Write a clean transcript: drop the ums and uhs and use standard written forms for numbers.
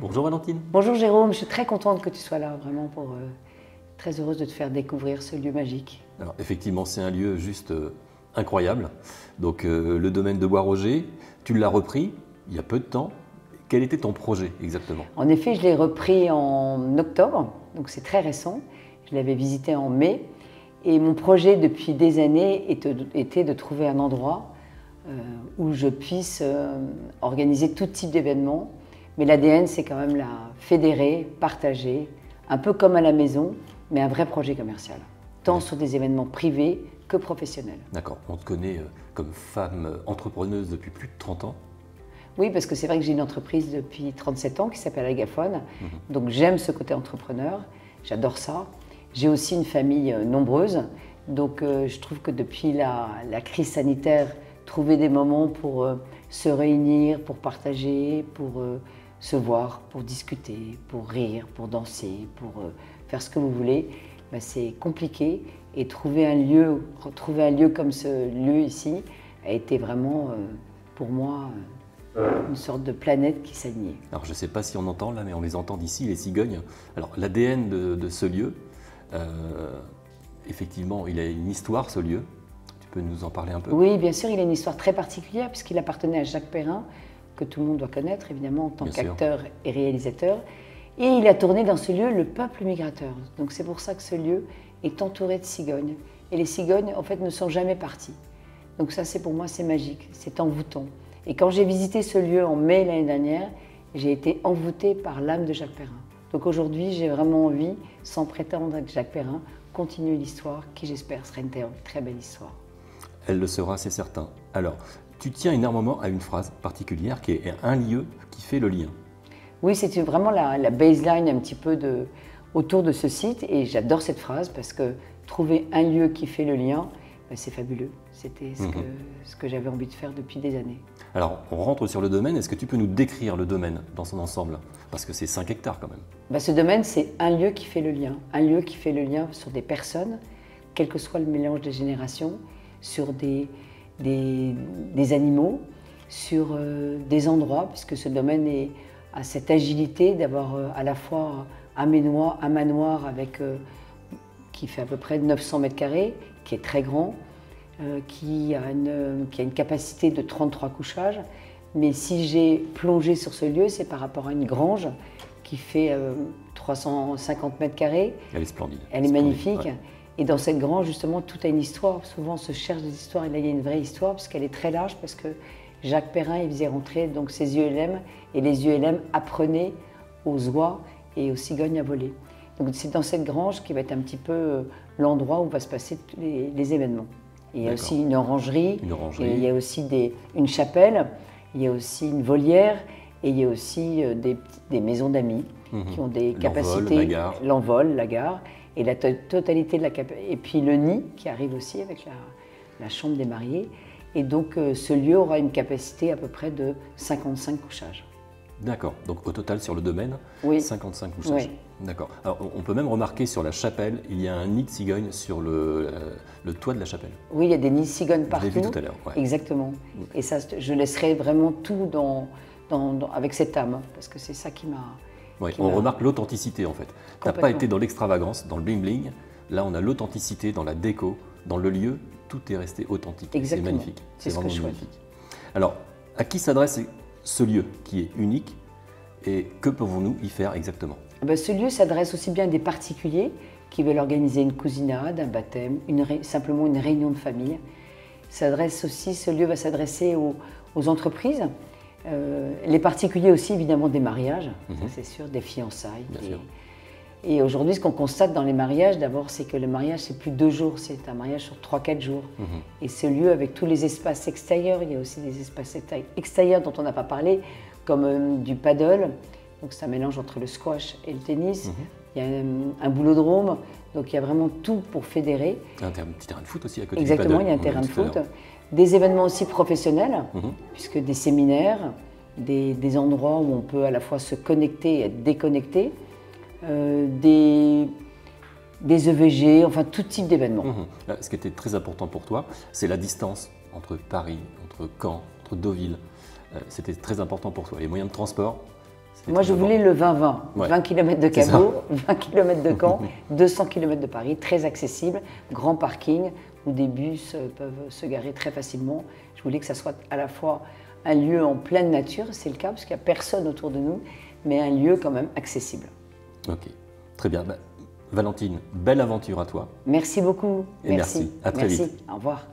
Bonjour Valentine. Bonjour Jérôme, je suis très contente que tu sois là, vraiment très heureuse de te faire découvrir ce lieu magique. Alors effectivement, c'est un lieu juste incroyable. Donc le domaine de Bois-Roger, tu l'as repris il y a peu de temps. Quel était ton projet exactement? En effet, je l'ai repris en octobre, donc c'est très récent. Je l'avais visité en mai. Et mon projet depuis des années était de trouver un endroit où je puisse organiser tout type d'événements. Mais l'ADN, c'est quand même la fédérer, partager, un peu comme à la maison, mais un vrai projet commercial, tant sur des événements privés que professionnels. D'accord, on te connaît comme femme entrepreneuse depuis plus de 30 ans. Oui, parce que c'est vrai que j'ai une entreprise depuis 37 ans qui s'appelle Agaphone, donc j'aime ce côté entrepreneur, j'adore ça. J'ai aussi une famille nombreuse, donc je trouve que depuis la crise sanitaire, trouver des moments pour se réunir, pour partager, pour se voir, pour discuter, pour rire, pour danser, pour faire ce que vous voulez, ben c'est compliqué. Et trouver un lieu comme ce lieu ici a été vraiment pour moi une sorte de planète qui s'alignait. Alors je ne sais pas si on entend là, mais on les entend d'ici, les cigognes. Alors l'ADN de ce lieu, effectivement, il a une histoire ce lieu. Tu peux nous en parler un peu? Oui, bien sûr, il a une histoire très particulière puisqu'il appartenait à Jacques Perrin, que tout le monde doit connaître évidemment en tant qu'acteur et réalisateur. Et il a tourné dans ce lieu Le Peuple migrateur. Donc c'est pour ça que ce lieu est entouré de cigognes. Et les cigognes, en fait, ne sont jamais parties. Donc ça, c'est pour moi, c'est magique, c'est envoûtant. Et quand j'ai visité ce lieu en mai l'année dernière, j'ai été envoûtée par l'âme de Jacques Perrin. Donc aujourd'hui, j'ai vraiment envie, sans prétendre être Jacques Perrin, continuer l'histoire qui, j'espère, sera une très belle histoire. Elle le sera, c'est certain. Alors, tu tiens énormément à une phrase particulière qui est un lieu qui fait le lien. Oui, c'est vraiment la baseline un petit peu autour de ce site et j'adore cette phrase parce que trouver un lieu qui fait le lien, ben, c'est fabuleux. C'était ce que j'avais envie de faire depuis des années. Alors, on rentre sur le domaine. Est-ce que tu peux nous décrire le domaine dans son ensemble? Parce que c'est 5 hectares quand même. Ben, ce domaine, c'est un lieu qui fait le lien. Un lieu qui fait le lien sur des personnes, quel que soit le mélange des générations, sur des animaux, sur des endroits, puisque ce domaine a cette agilité d'avoir à la fois un manoir avec, qui fait à peu près 900 mètres carrés, qui est très grand, qui a une capacité de 33 couchages. Mais si j'ai plongé sur ce lieu, c'est par rapport à une grange qui fait 350 mètres carrés. Elle est splendide. Elle est magnifique. Ouais. Et dans cette grange, justement, tout a une histoire. Souvent, on se cherche des histoires, et là, il y a une vraie histoire, puisqu'elle est très large, parce que Jacques Perrin, il faisait rentrer donc, ses ULM, et les ULM apprenaient aux oies et aux cigognes à voler. Donc c'est dans cette grange qui va être un petit peu l'endroit où va se passer tous les événements. Et il y a aussi une orangerie, et il y a aussi une chapelle, il y a aussi une volière, et il y a aussi des maisons d'amis qui ont des capacités. L'envol, la gare. Et la totalité de la capacité. Et puis le nid qui arrive aussi avec la chambre des mariés. Et donc ce lieu aura une capacité à peu près de 55 couchages. D'accord. Donc au total sur le domaine, 55 couchages. Oui. D'accord. Alors on peut même remarquer sur la chapelle, il y a un nid de cigogne sur le toit de la chapelle. Oui, il y a des nids de cigognes partout. Je l'ai vu tout à l'heure. Ouais. Exactement. Et ça, je laisserai vraiment tout avec cette âme, parce que c'est ça qui m'a... Oui, on remarque l'authenticité en fait. Tu n'as pas été dans l'extravagance, dans le bling-bling. Là, on a l'authenticité dans la déco, dans le lieu. Tout est resté authentique. C'est magnifique. C'est vraiment magnifique. Alors, à qui s'adresse ce lieu qui est unique et que pouvons-nous y faire exactement? Ce lieu s'adresse aussi bien à des particuliers qui veulent organiser une cousinade, un baptême, simplement une réunion de famille. Ce lieu va s'adresser aux entreprises. Les particuliers aussi, évidemment, des mariages, c'est sûr, des fiançailles. Et aujourd'hui, ce qu'on constate dans les mariages, d'abord, c'est que le mariage, c'est plus 2 jours, c'est un mariage sur 3-4 jours. Et ce lieu, avec tous les espaces extérieurs, il y a aussi des espaces extérieurs dont on n'a pas parlé, comme du paddle, donc c'est un mélange entre le squash et le tennis. Il y a un boulodrome, donc il y a vraiment tout pour fédérer. Un petit terrain de foot aussi à côté. Exactement, il y a un terrain de foot. Des événements aussi professionnels, puisque des séminaires, des endroits où on peut à la fois se connecter et être déconnecté, des EVG, enfin tout type d'événements. Ce qui était très important pour toi, c'est la distance entre Paris, entre Caen, entre Deauville. C'était très important pour toi. Les moyens de transport, Moi, je voulais le 20-20. Ouais. 20 km de Cabourg, 20 km de Caen, 200 km de Paris, très accessible, grand parking où des bus peuvent se garer très facilement. Je voulais que ça soit à la fois un lieu en pleine nature, c'est le cas parce qu'il n'y a personne autour de nous, mais un lieu quand même accessible. Ok, très bien. Valentine, belle aventure à toi. Merci beaucoup. Et merci. À très vite. Au revoir.